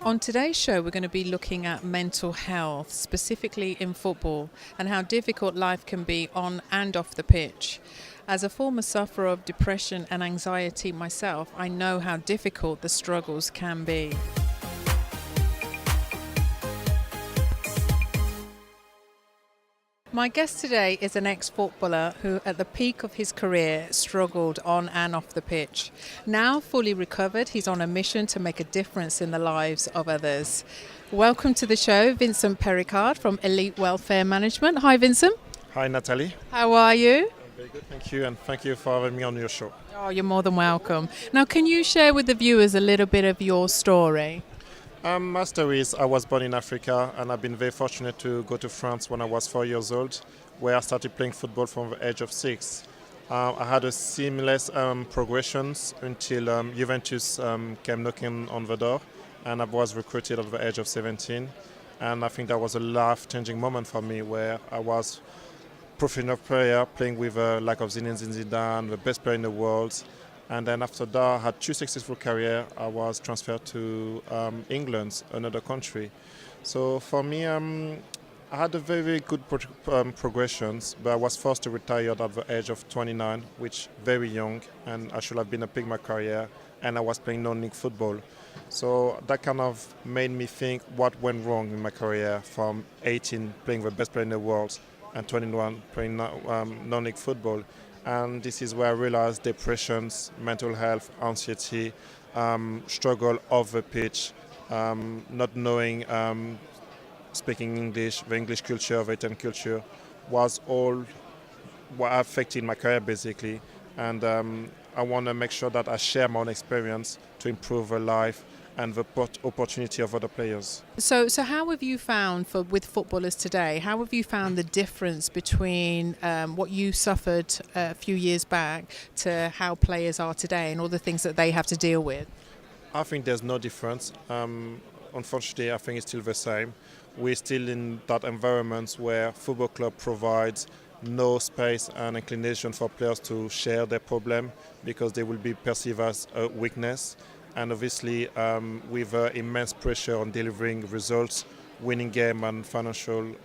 On today's show, we're going to be looking at mental health, specifically in football, and how difficult life can be on and off the pitch. As a former sufferer of depression and anxiety myself, I know how difficult the struggles can be. My guest today is an ex-footballer who, at the peak of his career, struggled on and off the pitch. Now fully recovered, he's on a mission to make a difference in the lives of others. Welcome to the show, Vincent Pericard from Elite Welfare Management. Hi, Vincent. Hi, Natalie. How are you? I'm very good, thank you, and thank you for having me on your show. Oh, you're more than welcome. Now, can you share with the viewers a little bit of your story? My story is I was born in Africa, and I've been very fortunate to go to France when I was 4 years old, where I started playing football from the age of 6. I had a seamless progressions until Juventus came knocking on the door, and I was recruited at the age of 17. And I think that was a life-changing moment for me, where I was professional player playing with like of Zinedine Zidane, the best player in the world. And then after that, I had 2 successful careers. I was transferred to England, another country. So for me, I had a very, very good progressions, but I was forced to retire at the age of 29, which very young, and I should have been peak my career, and I was playing non-league football. So that kind of made me think what went wrong in my career from 18 playing the best player in the world and 21 playing non-league football. And this is where I realized depressions, mental health, anxiety, struggle off the pitch, not knowing, speaking English, the English culture, the Italian culture, was all what affected my career basically. And I want to make sure that I share my own experience to improve the life and the opportunity of other players. So how have you found, with footballers today, how have you found the difference between what you suffered a few years back to how players are today and all the things that they have to deal with? I think there's no difference. Unfortunately, I think it's still the same. We're still in that environment where football club provides no space and inclination for players to share their problem because they will be perceived as a weakness. And obviously, with immense pressure on delivering results, winning game and financial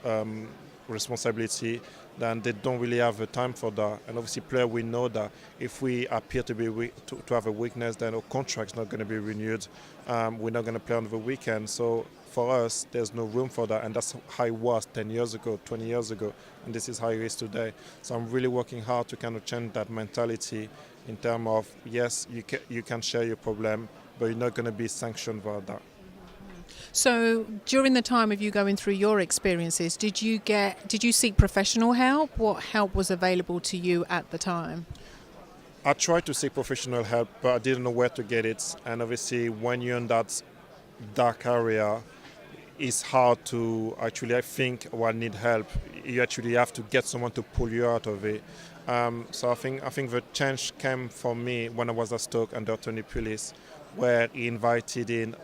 responsibility, then they don't really have the time for that. And obviously, players, we know that if we appear to be to have a weakness, then our contract's not going to be renewed. We're not going to play on the weekend. So for us, there's no room for that. And that's how it was 10 years ago, 20 years ago. And this is how it is today. So I'm really working hard to kind of change that mentality in terms of, yes, you can share your problem, but you're not going to be sanctioned for that. So during the time of you going through your experiences, did you seek professional help? What help was available to you at the time? I tried to seek professional help, but I didn't know where to get it. And obviously, when you're in that dark area, it's hard to actually, I think, need help. You actually have to get someone to pull you out of it. So I think the change came for me when I was at Stoke under Tony Pulis, where he invited in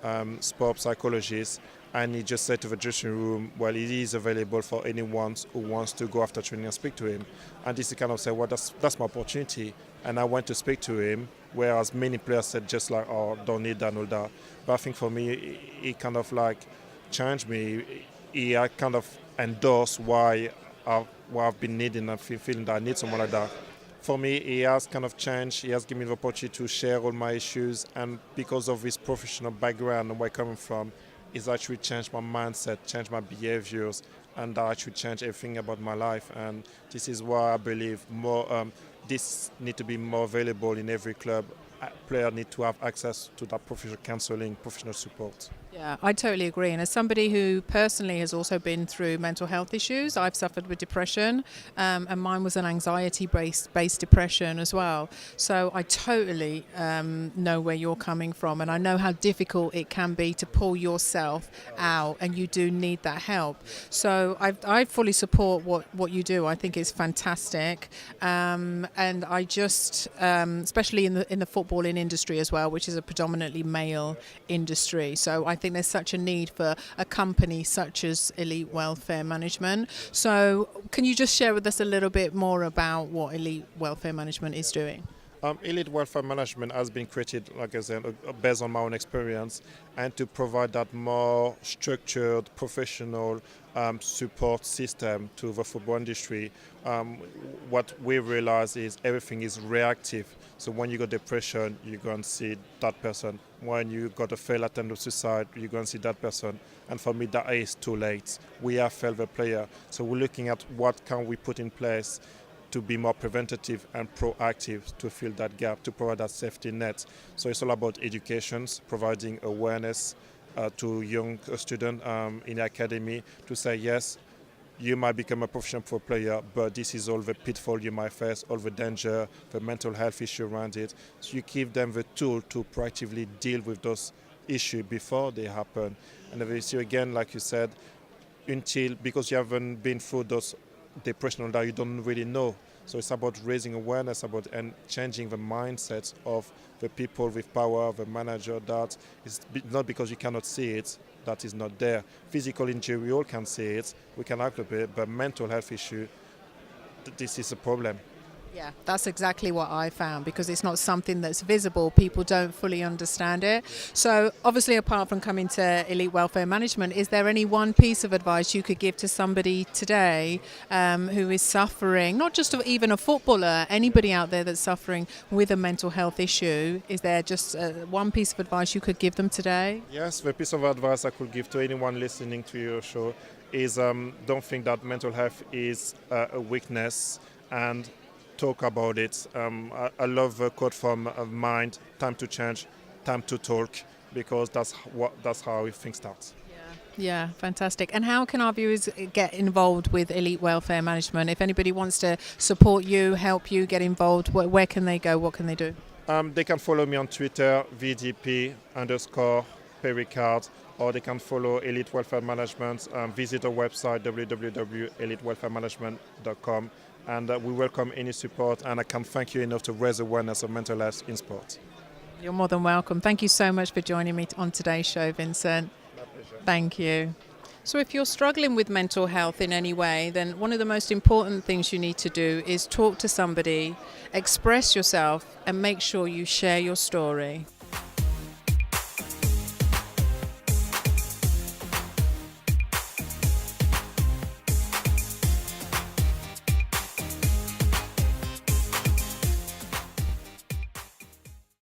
sport psychologists, and he just said to the dressing room, well, it is available for anyone who wants to go after training and speak to him. And this kind of said, well, that's my opportunity. And I went to speak to him, whereas many players said just like, oh, don't need that and all that. But I think for me, he kind of like changed me. He kind of endorsed why I've been needing and feeling that I need someone like that. For me, he has kind of changed. He has given me the opportunity to share all my issues, and because of his professional background and where I'm coming from, it's actually changed my mindset, changed my behaviors, and that actually changed everything about my life. And this is why I believe more. This need to be more available in every club. Players need to have access to that professional counselling, professional support. Yeah, I totally agree. And as somebody who personally has also been through mental health issues, I've suffered with depression, and mine was an anxiety-based depression as well. So I totally know where you're coming from, and I know how difficult it can be to pull yourself out, and you do need that help. So I fully support what you do. I think it's fantastic, and I just, especially in the footballing industry as well, which is a predominantly male industry. So I think there's such a need for a company such as Elite Welfare Management. So can you just share with us a little bit more about what Elite Welfare Management is doing? Elite welfare management has been created, like I said, based on my own experience, and to provide that more structured, professional support system to the football industry. What we realize is everything is reactive. So when you got depression, you're going to see that person. When you got a failed attempt of suicide, you're going to see that person. And for me, that is too late. We have failed the player. So we're looking at what can we put in place to be more preventative and proactive to fill that gap, to provide that safety net. So it's all about education, providing awareness to young students in the academy to say, yes, you might become a professional football player, but this is all the pitfall you might face, all the danger, the mental health issue around it. So you give them the tool to proactively deal with those issues before they happen. And if you see again, like you said, because you haven't been through those depression that you don't really know. So it's about raising awareness about and changing the mindsets of the people with power, the manager, that it's not because you cannot see it, that is not there. Physical injury, we all can see it, we can act a bit, but mental health issue, this is a problem. Yeah, that's exactly what I found, because it's not something that's visible. People don't fully understand it. So obviously, apart from coming to Elite Welfare Management, is there any one piece of advice you could give to somebody today who is suffering, not just even a footballer, anybody out there that's suffering with a mental health issue? Is there just one piece of advice you could give them today? Yes, the piece of advice I could give to anyone listening to your show is don't think that mental health is a weakness, and talk about it. I love the quote from Mind, time to change, time to talk, because that's how things start. Yeah, fantastic. And how can our viewers get involved with Elite Welfare Management? If anybody wants to support you, help you, get involved, where can they go? What can they do? They can follow me on Twitter, VDP_Pericard, or they can follow Elite Welfare Management. Visit our website, www.elitewelfaremanagement.com. And we welcome any support, and I can't thank you enough to raise awareness of mental health in sport. You're more than welcome. Thank you so much for joining me on today's show, Vincent. My pleasure. Thank you. So if you're struggling with mental health in any way, then one of the most important things you need to do is talk to somebody, express yourself, and make sure you share your story.